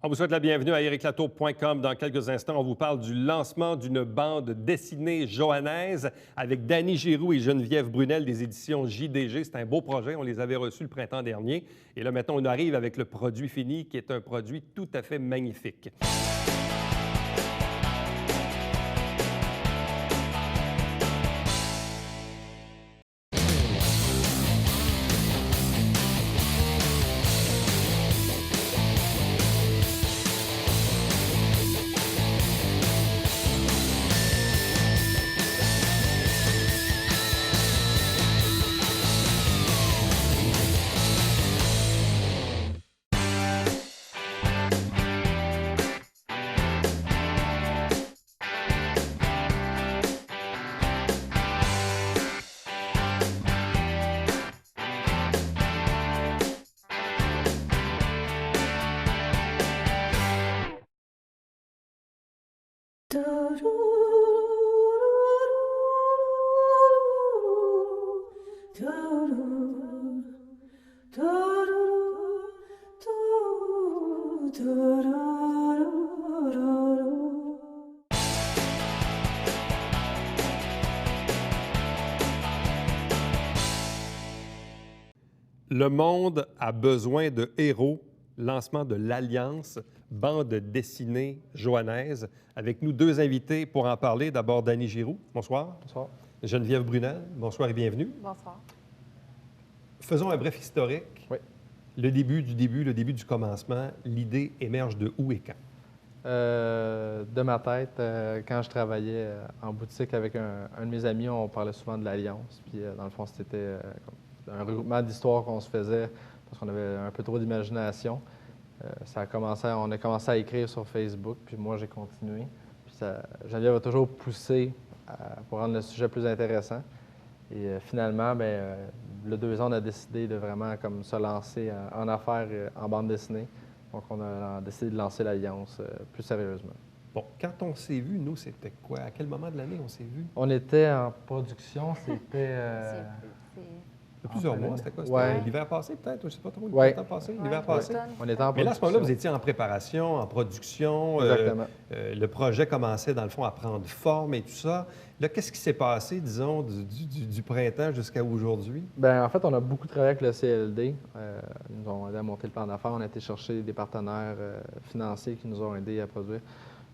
On vous souhaite la bienvenue à ericlatour.com. Dans quelques instants, on vous parle du lancement d'une bande dessinée johannaise avec Danny Giroux et Geneviève Brunel des éditions JDG. C'est un beau projet. On les avait reçus le printemps dernier. Et là, maintenant, on arrive avec le produit fini qui est un produit tout à fait magnifique. Le monde a besoin de héros. Lancement de l'Alliance, bande dessinée johannaise. Avec nous, deux invités pour en parler. D'abord, Danny Giroux. Bonsoir. Bonsoir. Geneviève Brunel. Bonsoir et bienvenue. Bonsoir. Faisons un bref historique. Oui. Le début du commencement. L'idée émerge de où et quand? De ma tête, quand je travaillais en boutique avec un de mes amis, on parlait souvent de l'Alliance. Puis, dans le fond, c'était un regroupement d'histoires qu'on se faisait parce qu'on avait un peu trop d'imagination. On a commencé à écrire sur Facebook, puis moi, j'ai continué. Puis Geneviève a toujours poussé pour rendre le sujet plus intéressant. Et finalement, le 2 ans, on a décidé de vraiment comme se lancer en affaires en bande dessinée. Donc, on a décidé de lancer l'Alliance plus sérieusement. Bon, quand on s'est vu, nous, c'était quoi? À quel moment de l'année on s'est vu? On était en production, c'était... Il y a plusieurs mois, c'était quoi? C'était Ouais. l'hiver passé, peut-être? Je ne sais pas trop. Ouais. Le temps passé? L'hiver passé? On était en production. Mais là, à ce moment-là, vous étiez en préparation, en production. Exactement. Le projet commençait, dans le fond, à prendre forme et tout ça. Là, qu'est-ce qui s'est passé, disons, du printemps jusqu'à aujourd'hui? Bien, en fait, on a beaucoup travaillé avec le CLD. Ils nous ont aidé à monter le plan d'affaires. On a été chercher des partenaires financiers qui nous ont aidés à produire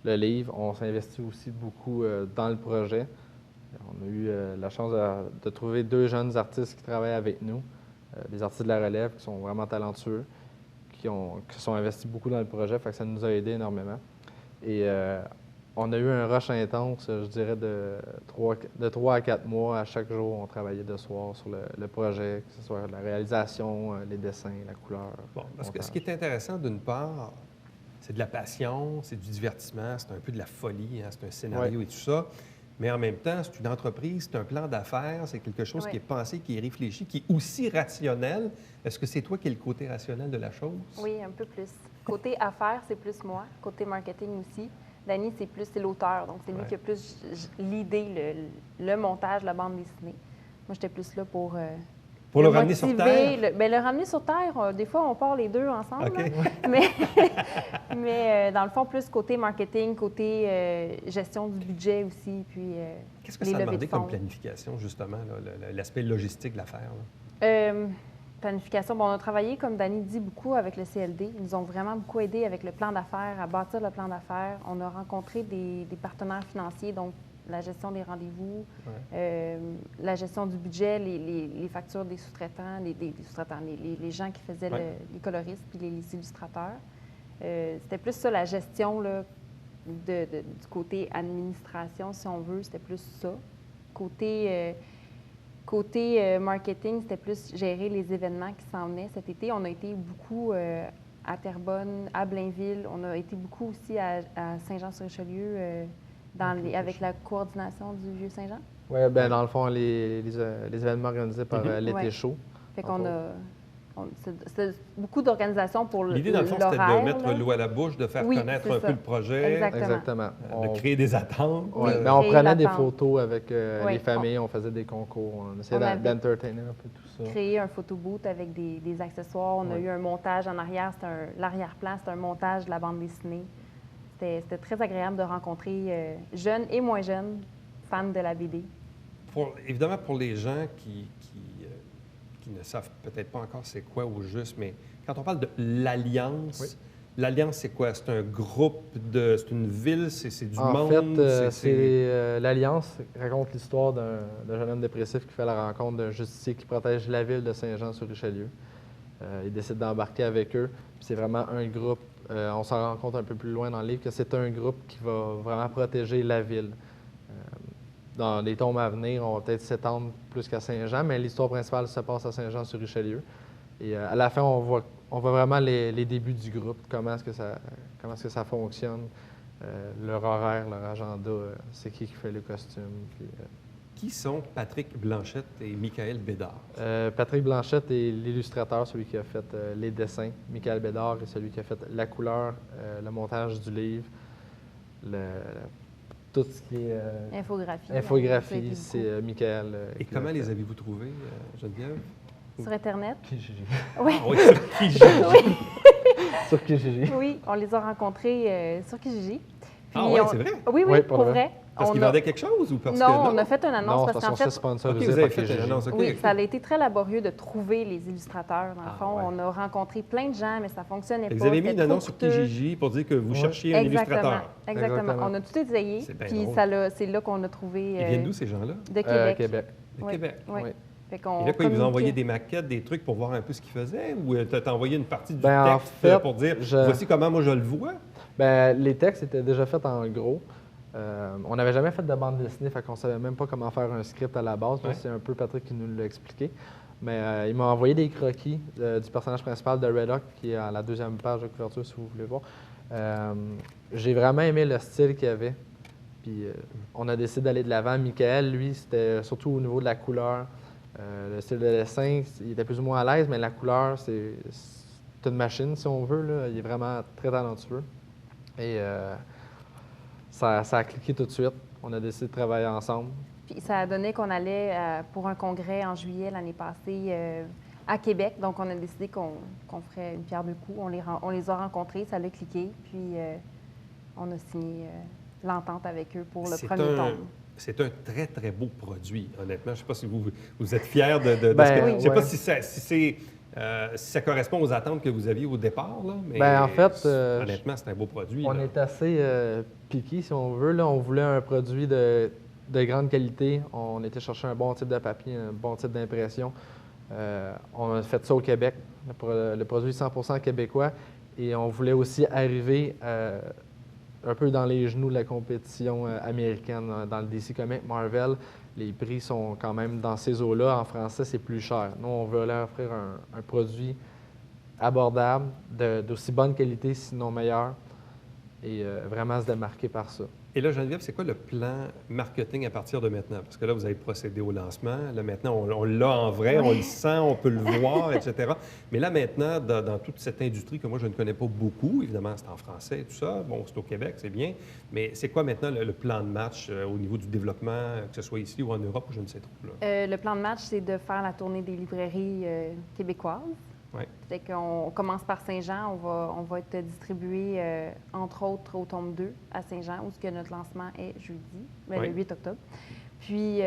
le livre. On s'est investi aussi beaucoup dans le projet. On a eu la chance de trouver 2 jeunes artistes qui travaillent avec nous, des artistes de la relève qui sont vraiment talentueux, qui se sont investis beaucoup dans le projet, fait que ça nous a aidés énormément. Et on a eu un rush intense, je dirais, de 3 à 4 mois. À chaque jour, on travaillait de soir sur le projet, que ce soit la réalisation, les dessins, la couleur. Bon, parce que ce qui est intéressant, d'une part, c'est de la passion, c'est du divertissement, c'est un peu de la folie, hein, c'est un scénario et tout ça. Mais en même temps, c'est une entreprise, c'est un plan d'affaires, c'est quelque chose qui est pensé, qui est réfléchi, qui est aussi rationnel. Est-ce que c'est toi qui es le côté rationnel de la chose? Oui, un peu plus. Côté affaires, c'est plus moi. Côté marketing aussi. Danny, c'est l'auteur. Donc, c'est lui qui a plus l'idée, le montage, la bande dessinée. Moi, j'étais plus là pour le ramener sur terre? Le ramener sur terre, des fois, on part les deux ensemble. OK. Mais dans le fond, plus côté marketing, côté gestion du budget aussi, puis qu'est-ce que ça a demandé comme planification, justement, l'aspect logistique de l'affaire? Planification. Bon, on a travaillé, comme Danny dit, beaucoup avec le CLD. Ils nous ont vraiment beaucoup aidé avec le plan d'affaires, à bâtir le plan d'affaires. On a rencontré des partenaires financiers, donc la gestion des rendez-vous, la gestion du budget, les factures des sous-traitants, les gens qui faisaient les coloristes puis les illustrateurs. C'était plus ça, la gestion là, du côté administration, si on veut, c'était plus ça. Côté marketing, c'était plus gérer les événements qui s'en venaient. Cet été, on a été beaucoup à Terrebonne, à Blainville. On a été beaucoup aussi à Saint-Jean-sur-Richelieu avec la coordination du Vieux-Saint-Jean. Oui, bien dans le fond, les événements organisés par l'Été chaud. Fait qu'on C'est beaucoup d'organisations pour l'horaire. L'idée, dans le fond, c'était de mettre là. l'eau à la bouche, de faire Oui, connaître c'est un ça. peu le projet, Exactement. de créer des attentes. Oui. Mais on créer prenait des l'attente. photos avec Oui, les familles, on faisait des concours, on essayait On avait- d'entertainer un peu tout ça. Créer un photo booth avec des accessoires. On a Oui. eu un montage en arrière. L'arrière-plan, c'était un montage de la bande dessinée. C'était très agréable de rencontrer jeunes et moins jeunes fans de la BD. Évidemment, pour les gens qui ne savent peut-être pas encore c'est quoi au juste, mais quand on parle de l'Alliance, Oui. l'Alliance, c'est quoi? C'est un groupe c'est une ville, c'est du En monde? fait, l'Alliance raconte l'histoire d'un jeune homme dépressif qui fait la rencontre d'un justicier qui protège la ville de Saint-Jean-sur-Richelieu. Il décide d'embarquer avec eux. Puis c'est vraiment un groupe, on s'en rend compte un peu plus loin dans le livre, que c'est un groupe qui va vraiment protéger la ville. Dans les tomes à venir, on va peut-être s'étendre plus qu'à Saint-Jean, mais l'histoire principale se passe à Saint-Jean-sur-Richelieu. Et à la fin, on voit vraiment les débuts du groupe, comment est-ce que ça fonctionne, leur horaire, leur agenda, c'est qui fait le costume. Puis, Qui sont Patrick Blanchette et Michael Bédard? Patrick Blanchette est l'illustrateur, celui qui a fait les dessins. Michael Bédard est celui qui a fait la couleur, le montage du livre, tout ce qui est Infographie. c'est Michael. Et qui l'a comment les fait. avez-vous trouvés, Geneviève? Sur Internet. Kijiji. Oui. Ah oui, sur Kijiji. Sur Kijiji. Oui, on les a rencontrés sur Kijiji. Ah oui, c'est vrai? Oui, Oui, pour pour vrai. Parce qu'ils vendaient quelque chose ou parce que Non, on a fait une annonce Non, parce qu'en on s'est fait, sponsorisé OK, vous avez par fait Kijiji. une annonce, OK. oui, OK. ça a été très laborieux de trouver les illustrateurs. Dans le Ah, fond, ouais. on a rencontré plein de gens, mais ça fonctionnait Fait que pas. Vous avez mis c'était une trop annonce sur coûteux. Kijiji pour dire que vous Ouais. cherchiez un illustrateur. Exactement. Exactement. On a tout essayé. C'est bien Puis drôle. c'est là qu'on a trouvé Ils viennent d'où, ces gens-là? de Québec. Québec. De Oui, Québec. oui. Oui. Fait qu'on Et là, quoi, ils vous ont envoyé communiquait. des maquettes, des trucs pour voir un peu ce qu'ils faisaient? Ou t'as envoyé une partie du Ben, en texte fait, pour dire je- voici comment moi je le vois? Ben, les textes étaient déjà faits en gros. On n'avait jamais fait de bande dessinée, fait qu'on savait même pas comment faire un script à la base. Ouais. C'est un peu Patrick qui nous l'a expliqué. Mais il m'a envoyé des croquis du personnage principal de Red Hawk, qui est à la deuxième page de couverture, si vous voulez voir. J'ai vraiment aimé le style qu'il y avait. Puis on a décidé d'aller de l'avant. Michael, lui, c'était surtout au niveau de la couleur. Le style de dessin, il était plus ou moins à l'aise, mais la couleur, c'est une machine, si on veut. Là. Il est vraiment très talentueux. Et ça a cliqué tout de suite. On a décidé de travailler ensemble. Puis ça a donné qu'on allait pour un congrès en juillet l'année passée à Québec. Donc, on a décidé qu'on ferait une pierre deux coups. On les a rencontrés, ça a cliqué. Puis, on a signé l'entente avec eux pour le premier tome. C'est un très, très beau produit, honnêtement. Je ne sais pas si vous êtes fiers de Ben, ce que... oui. Je ne sais pas Ouais. si ça correspond aux attentes que vous aviez au départ, là, mais Ben, en fait, honnêtement, c'est un beau produit. On là. est assez piqués, si on veut. Là. On voulait un produit de grande qualité. On était chercher un bon type de papier, un bon type d'impression. On a fait ça au Québec, le produit 100% québécois. Et on voulait aussi arriver un peu dans les genoux de la compétition américaine. Dans le DC Comics, Marvel, les prix sont quand même dans ces eaux-là. En français, c'est plus cher. Nous, on veut leur offrir un produit abordable, d'aussi bonne qualité, sinon meilleur, et vraiment se démarquer par ça. Et là, Geneviève, c'est quoi le plan marketing à partir de maintenant? Parce que là, vous avez procédé au lancement. Là, maintenant, on l'a en vrai, on le sent, on peut le voir, etc. Mais là, maintenant, dans toute cette industrie que moi, je ne connais pas beaucoup, évidemment, c'est en français et tout ça. Bon, c'est au Québec, c'est bien. Mais c'est quoi maintenant le plan de match au niveau du développement, que ce soit ici ou en Europe, ou je ne sais trop? Là? Le plan de match, c'est de faire la tournée des librairies québécoises. Ouais. Fait qu'on commence par Saint-Jean. On va être distribué, entre autres, au tome 2 à Saint-Jean, où notre lancement est jeudi, Oui. le 8 octobre. Puis,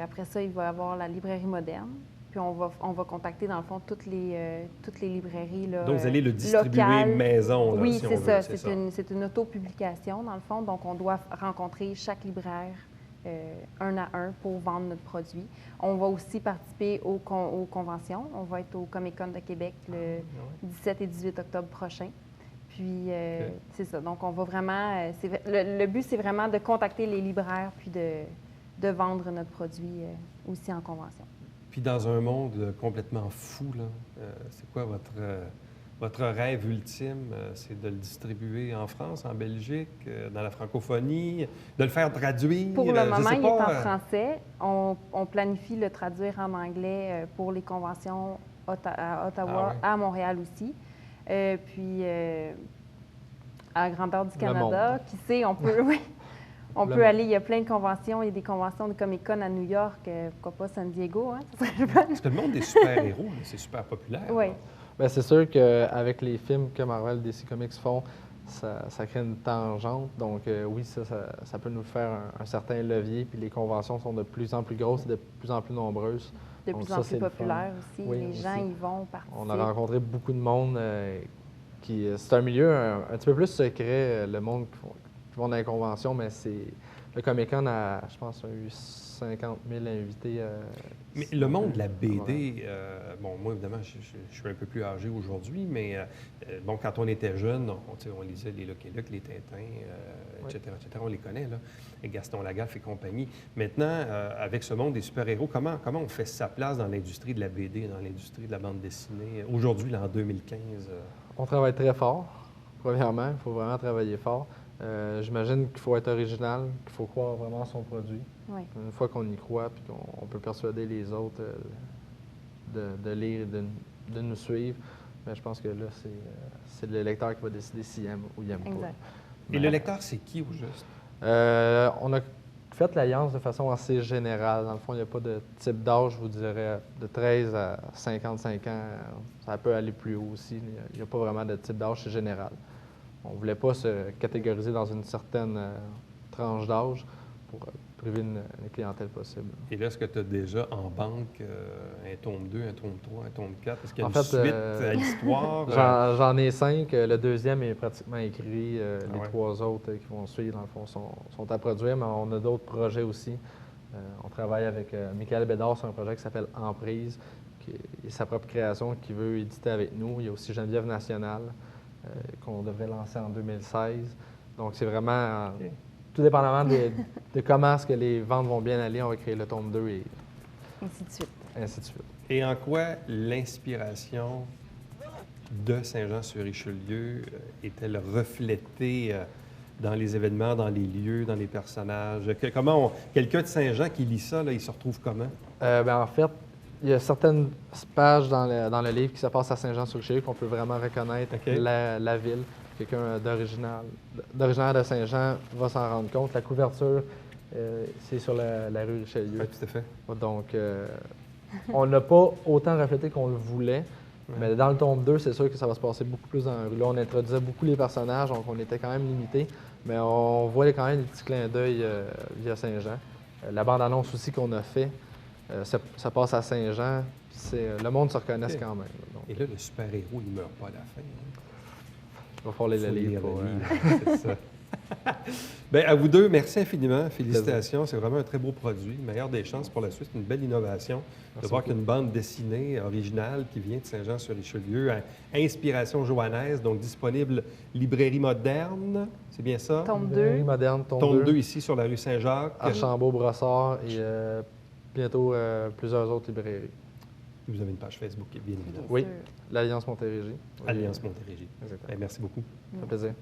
après ça, il va y avoir la librairie moderne. Puis, on va contacter, dans le fond, toutes les librairies là, Donc, vous allez le distribuer locales. maison, là, Oui, si on c'est veut, ça. c'est C'est une autopublication, dans le fond. Donc, on doit rencontrer chaque libraire un à un pour vendre notre produit. On va aussi participer aux conventions. On va être au Comic-Con de Québec le 17 et 18 octobre prochain. Puis, c'est ça. Donc, on va vraiment... le but, c'est vraiment de contacter les libraires puis de vendre notre produit aussi en convention. Puis dans un monde complètement fou, là, c'est quoi votre rêve ultime? C'est de le distribuer en France, en Belgique, dans la francophonie, de le faire traduire? Pour le je moment, sais il est pas, en français. On planifie le traduire en anglais pour les conventions à Ottawa, Ah ouais. à Montréal aussi. Puis à la grandeur du Canada. Qui sait, on peut, oui, on peut aller. Il y a plein de conventions. Il y a des conventions de Comic-Con à New York. Pourquoi pas San Diego, hein? Ça serait le fun. Parce que le monde des super-héros, là, c'est super populaire. Oui. là. Bien, c'est sûr qu'avec les films que Marvel et DC Comics font, ça crée une tangente. Donc, oui, ça peut nous faire un certain levier. Puis les conventions sont de plus en plus grosses et de plus en plus nombreuses. De Donc, plus ça, en c'est plus le fun. populaire aussi. Oui, Les gens aussi. y vont participer. On a rencontré beaucoup de monde qui... C'est un milieu un petit peu plus secret, le monde qui vont dans les conventions, mais c'est... Le Comic-Con a, je pense, a eu 50 000 invités. Mais le monde de la BD, bon, moi, évidemment, je suis un peu plus âgé aujourd'hui, mais bon, quand on était jeune, on lisait les Lucky Luke, les Tintins, etc., etc. On les connaît, là, et Gaston Lagaffe et compagnie. Maintenant, avec ce monde des super-héros, comment on fait sa place dans l'industrie de la BD, dans l'industrie de la bande dessinée, aujourd'hui, là, en 2015? On travaille très fort, premièrement. Il faut vraiment travailler fort. J'imagine qu'il faut être original, qu'il faut croire vraiment à son produit. Oui. Une fois qu'on y croit, puis qu'on peut persuader les autres de lire et de nous suivre, mais je pense que là, c'est le lecteur qui va décider s'il aime ou il n'aime pas. Exact. Et le lecteur, c'est qui, au juste? On a fait l'alliance de façon assez générale. Dans le fond, il n'y a pas de type d'âge, je vous dirais, de 13 à 55 ans. Ça peut aller plus haut aussi. Il n'y a pas vraiment de type d'âge, c'est général. On ne voulait pas se catégoriser dans une certaine tranche d'âge pour priver une clientèle possible. Et là, est-ce que tu as déjà en banque un tome 2, un tome 3, un tome 4? Est-ce qu'il y a En une fait, suite à l'histoire? J'en ai 5. Le deuxième est pratiquement écrit. Les ouais. 3 autres qui vont suivre, dans le fond, sont à produire, mais on a d'autres projets aussi. On travaille avec Michael Bédard sur un projet qui s'appelle Emprise, qui est sa propre création, qui veut éditer avec nous. Il y a aussi Geneviève Nationale, qu'on devrait lancer en 2016. Donc, c'est vraiment, tout dépendamment de comment est-ce que les ventes vont bien aller, on va créer le tome 2 et Ainsi de suite. ainsi de suite. Et en quoi l'inspiration de Saint-Jean-sur-Richelieu est-elle reflétée dans les événements, dans les lieux, dans les personnages? Quelqu'un de Saint-Jean qui lit ça, là, il se retrouve comment? En fait, il y a certaines pages dans le livre qui se passent à Saint-Jean-sur-Richelieu qu'on peut vraiment reconnaître la ville. Quelqu'un d'originaire de Saint-Jean va s'en rendre compte. La couverture, c'est sur la rue Richelieu. Oui, tout à fait. Donc, on n'a pas autant reflété qu'on le voulait, mais dans le tome 2, c'est sûr que ça va se passer beaucoup plus dans la rue. Là, on introduisait beaucoup les personnages, donc on était quand même limité, mais on voyait quand même des petits clins d'œil via Saint-Jean. La bande-annonce aussi qu'on a fait, ça passe à Saint-Jean, le monde se reconnaisse quand même. Donc, Et là, le super-héros, il ne meurt pas à la fin. Hein? il va falloir Faut les lire lire pour... le livre, c'est ça. Bien, à vous deux, merci infiniment. Félicitations. C'est vraiment un très beau produit. Meilleure des chances pour la suite. Une belle innovation. De voir qu'une bande dessinée originale qui vient de Saint-Jean-sur-Richelieu, inspiration johannaise, donc disponible librairie moderne. C'est bien ça? Tome 2. Librairie moderne, Tome 2 ici sur la rue Saint-Jacques. Archambault-Brossard et bientôt plusieurs autres librairies. Vous avez une page Facebook, bien évidemment. Oui, l'Alliance Montérégie. Alliance Montérégie. Exactement. Bien, merci beaucoup. Ça fait plaisir.